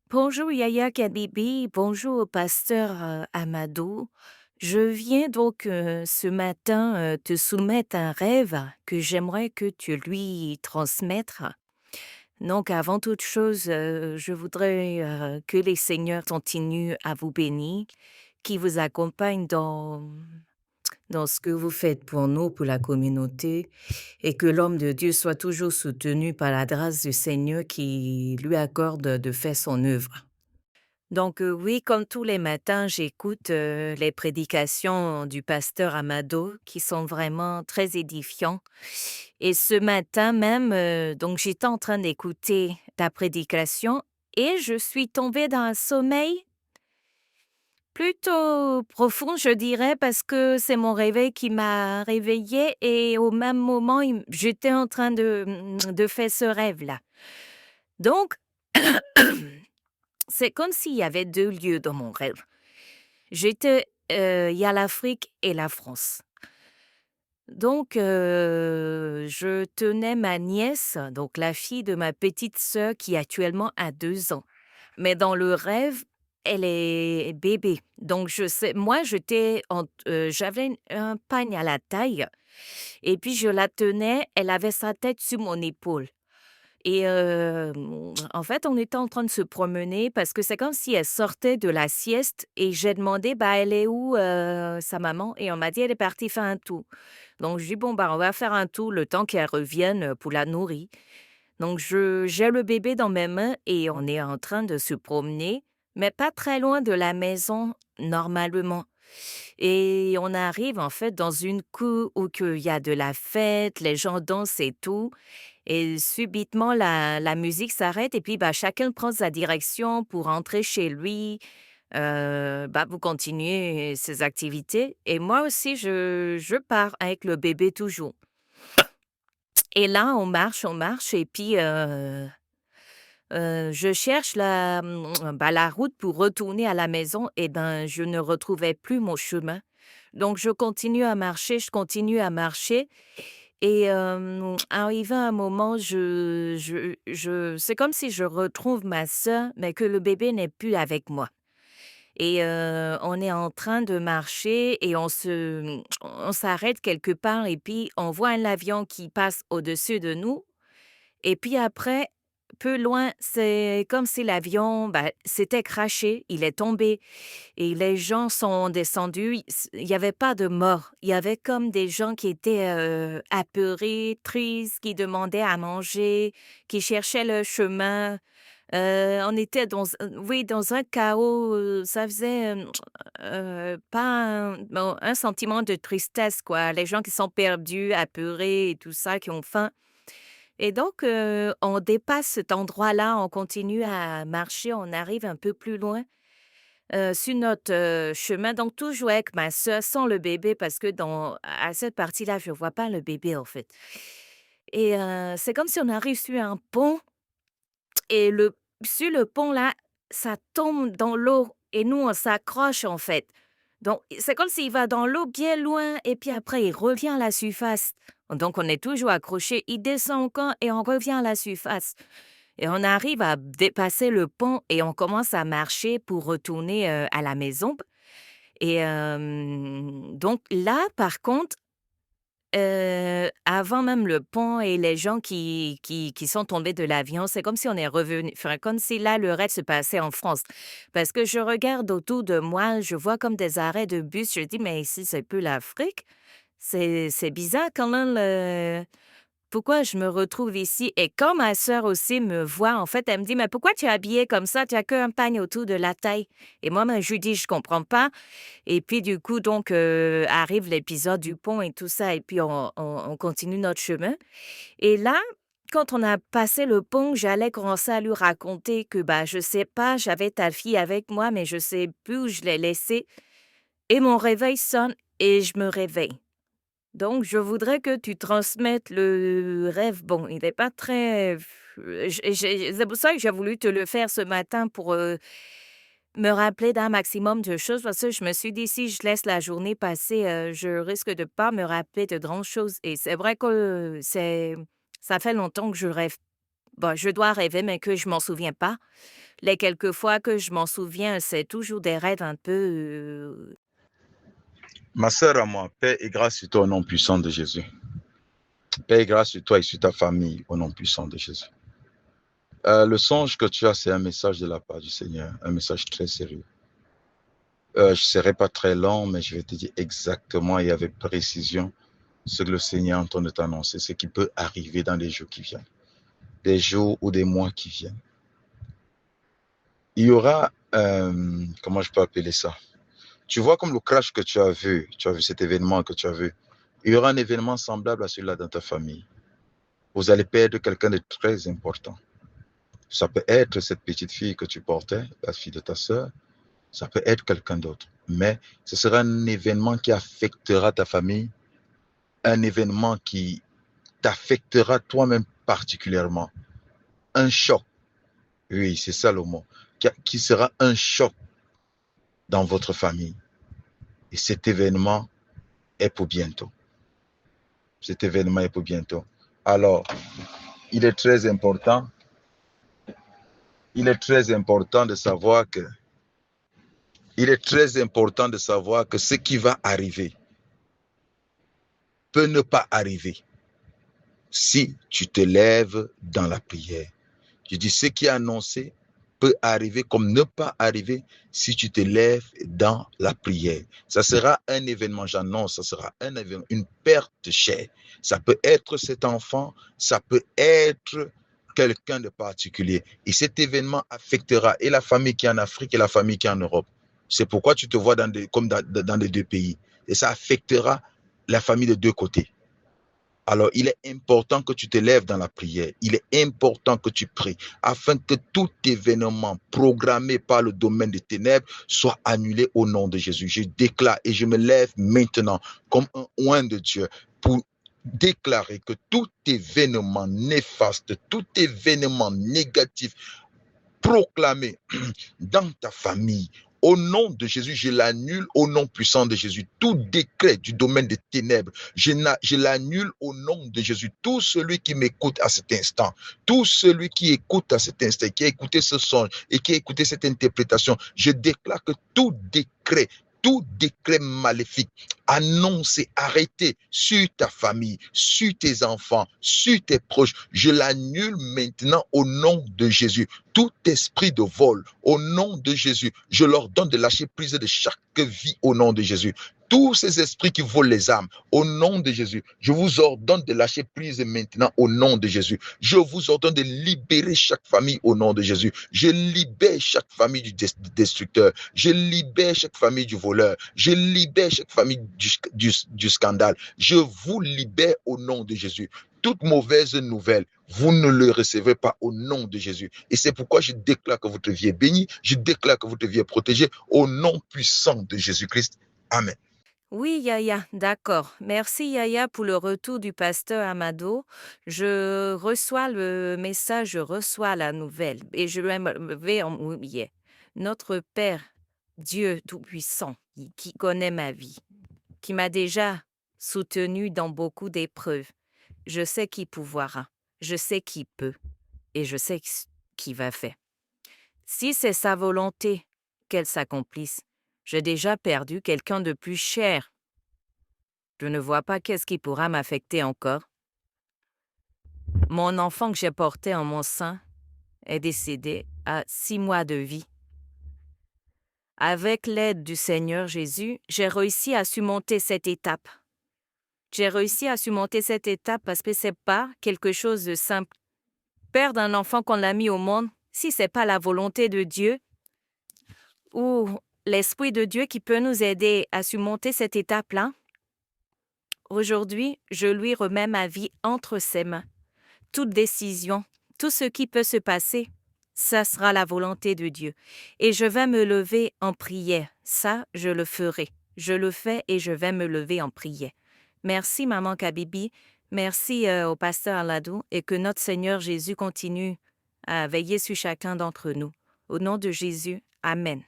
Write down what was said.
Bonjour Yaya Kabibi, bonjour pasteur Amadou. Je viens donc ce matin te soumettre un rêve que j'aimerais que tu lui transmettes. Donc avant toute chose, je voudrais que les seigneurs continuent à vous bénir, qui vous accompagnent dans ce que vous faites pour nous, pour la communauté, et que l'homme de Dieu soit toujours soutenu par la grâce du Seigneur qui lui accorde de faire son œuvre. Donc oui, comme tous les matins, j'écoute, les prédications du pasteur Amado qui sont vraiment très édifiants et ce matin même, donc j'étais en train d'écouter ta prédication et je suis tombée dans un sommeil plutôt profond, je dirais, parce que c'est mon réveil qui m'a réveillée et au même moment, j'étais en train de faire ce rêve-là. Donc c'est comme s'il y avait 2 lieux dans mon rêve. J'étais, il y a l'Afrique et la France. Donc je tenais ma nièce, donc la fille de ma petite sœur qui actuellement a 2 ans. Mais dans le rêve, elle est bébé. Donc je sais moi j'avais un pagne à la taille et puis je la tenais, elle avait sa tête sur mon épaule. Et en fait, on était en train de se promener parce que c'est comme si elle sortait de la sieste et j'ai demandé: «Bah, elle est où, sa maman?» et on m'a dit: «Elle est partie faire un tour». Donc je dis: «Bon, bah, on va faire un tour le temps qu'elle revienne, pour la nourrir». Donc j'ai le bébé dans mes mains et on est en train de se promener, mais pas très loin de la maison normalement. Et on arrive en fait dans une cour où qu'il y a de la fête, les gens dansent et tout et subitement la musique s'arrête et puis, bah, chacun prend sa direction pour rentrer chez lui, bah, pour continuer ses activités et moi aussi je pars avec le bébé toujours et là on marche et puis, je cherche bah, la route pour retourner à la maison et ben, je ne retrouvais plus mon chemin. Donc je continue à marcher, je continue à marcher et arrivé à un moment, je c'est comme si je retrouve ma sœur, mais que le bébé n'est plus avec moi et on est en train de marcher et on s'arrête quelque part et puis on voit un avion qui passe au-dessus de nous et puis après, peu loin, c'est comme si l'avion, bah, s'était crashé, il est tombé et les gens sont descendus. Il y avait pas de morts. Il y avait comme des gens qui étaient, apeurés, tristes, qui demandaient à manger, qui cherchaient le chemin. On était oui, dans un chaos, ça faisait, pas un sentiment de tristesse, quoi. Les gens qui sont perdus, apeurés et tout ça, qui ont faim. Et donc, on dépasse cet endroit-là, on continue à marcher, on arrive un peu plus loin, sur notre, chemin, donc toujours avec ma sœur, sans le bébé parce que à cette partie-là, je vois pas le bébé, en fait. Et c'est comme si on arrive sur un pont et sur le pont là, ça tombe dans l'eau et nous, on s'accroche, en fait. Donc c'est comme s'il va dans l'eau bien loin et puis après il revient à la surface. Donc on est toujours accroché, il descend encore et on revient à la surface. Et on arrive à dépasser le pont et on commence à marcher pour retourner, à la maison et donc là, par contre, avant même le pont et les gens qui sont tombés de l'avion, c'est comme si on est revenu enfin, comme si là, le reste se passait en France. Parce que je regarde autour de moi, je vois comme des arrêts de bus, je dis: «Mais ici, c'est plus l'Afrique?» C'est bizarre quand même pourquoi je me retrouve ici? Et quand ma sœur aussi me voit, en fait, elle me dit: «Mais pourquoi tu es habillée comme ça? Tu as qu'un pagne autour de la taille». Et moi, ben, je lui dis: «Je comprends pas». Et puis du coup, donc arrive l'épisode du pont et tout ça et puis on continue notre chemin. Et là, quand on a passé le pont, j'allais commencer à lui raconter que, bah, je sais pas, j'avais ta fille avec moi, mais je sais plus où je l'ai laissée et mon réveil sonne et je me réveille. Donc je voudrais que tu transmettes le rêve. Bon, il n'est pas très c'est pour ça que j'ai voulu te le faire ce matin pour, me rappeler d'un maximum de choses parce que je me suis dit: «Si je laisse la journée passer, je risque de pas me rappeler de grandes choses» et c'est vrai que ça fait longtemps que je rêve Bon, je dois rêver, mais que je m'en souviens pas. Les quelques fois que je m'en souviens, c'est toujours des rêves un peu... Ma sœur à moi, paix et grâce sur toi au nom puissant de Jésus. Paix et grâce sur toi et sur ta famille au nom puissant de Jésus. Le songe que tu as, c'est un message de la part du Seigneur, un message très sérieux. Je ne serai pas très long, mais je vais te dire exactement et avec précision ce que le Seigneur est en train de t'annoncer, ce qui peut arriver dans les jours qui viennent, des jours ou des mois qui viennent. Il y aura, comment je peux appeler ça? Tu vois comme le crash que tu as vu cet événement que tu as vu. Il y aura un événement semblable à celui-là dans ta famille. Vous allez perdre quelqu'un de très important. Ça peut être cette petite fille que tu portais, la fille de ta sœur. Ça peut être quelqu'un d'autre. Mais ce sera un événement qui affectera ta famille, un événement qui t'affectera toi-même particulièrement. Un choc. Oui, c'est ça le mot. Qui sera un choc dans votre famille. Et cet événement est pour bientôt. Cet événement est pour bientôt. Alors, il est très important de savoir que ce qui va arriver peut ne pas arriver si tu te lèves dans la prière. Je dis, ce qui est annoncé peut arriver comme ne pas arriver si tu te lèves dans la prière. Ça sera un événement, j'annonce, ça sera un événement, une perte chère. Ça peut être cet enfant, ça peut être quelqu'un de particulier. Et cet événement affectera et la famille qui est en Afrique et la famille qui est en Europe. C'est pourquoi tu te vois comme dans les deux pays. Et ça affectera la famille de deux côtés. Alors, il est important que tu te lèves dans la prière. Il est important que tu pries afin que tout événement programmé par le domaine des ténèbres soit annulé au nom de Jésus. Je déclare et je me lève maintenant comme un oint de Dieu pour déclarer que tout événement néfaste, tout événement négatif proclamé dans ta famille, au nom de Jésus, je l'annule au nom puissant de Jésus. Tout décret du domaine des ténèbres, je l'annule au nom de Jésus. Tout celui qui m'écoute à cet instant, tout celui qui écoute à cet instant, qui a écouté ce songe et qui a écouté cette interprétation, je déclare que tout décret maléfique annoncé, arrêté sur ta famille, sur tes enfants, sur tes proches, je l'annule maintenant au nom de Jésus. Tout esprit de vol, au nom de Jésus, je leur donne de lâcher prise de chaque vie au nom de Jésus. Tous ces esprits qui volent les âmes, au nom de Jésus, je vous ordonne de lâcher prise maintenant au nom de Jésus. Je vous ordonne de libérer chaque famille au nom de Jésus. Je libère chaque famille du destructeur. Je libère chaque famille du voleur. Je libère chaque famille du scandale. Je vous libère au nom de Jésus. Toute mauvaise nouvelle, vous ne le recevez pas au nom de Jésus. Et c'est pourquoi je déclare que votre vie est bénie. Je déclare que votre vie est protégée au nom puissant de Jésus-Christ. Amen. Oui, Yaya, d'accord. Merci, Yaya, pour le retour du pasteur Amado. Je reçois le message, je reçois la nouvelle et je vais en oublier. Notre Père, Dieu Tout-Puissant, qui connaît ma vie, qui m'a déjà soutenu dans beaucoup d'épreuves. Je sais qu'il pourvoira, je sais qu'il peut et je sais qu'il va faire. Si c'est sa volonté qu'elle s'accomplisse, j'ai déjà perdu quelqu'un de plus cher. Je ne vois pas qu'est-ce qui pourra m'affecter encore. Mon enfant que j'ai porté en mon sein est décédé à 6 mois de vie. Avec l'aide du Seigneur Jésus, j'ai réussi à surmonter cette étape. J'ai réussi à surmonter cette étape parce que c'est pas quelque chose de simple. Perdre un enfant qu'on l'a mis au monde, si c'est pas la volonté de Dieu ou l'Esprit de Dieu qui peut nous aider à surmonter cette étape-là, aujourd'hui, je lui remets ma vie entre ses mains. Toute décision, tout ce qui peut se passer, ça sera la volonté de Dieu. Et je vais me lever en prière. Ça, je le ferai. Je le fais et je vais me lever en prière. Merci, Maman Kabibi. Merci au pasteur Aladou et que notre Seigneur Jésus continue à veiller sur chacun d'entre nous. Au nom de Jésus, Amen.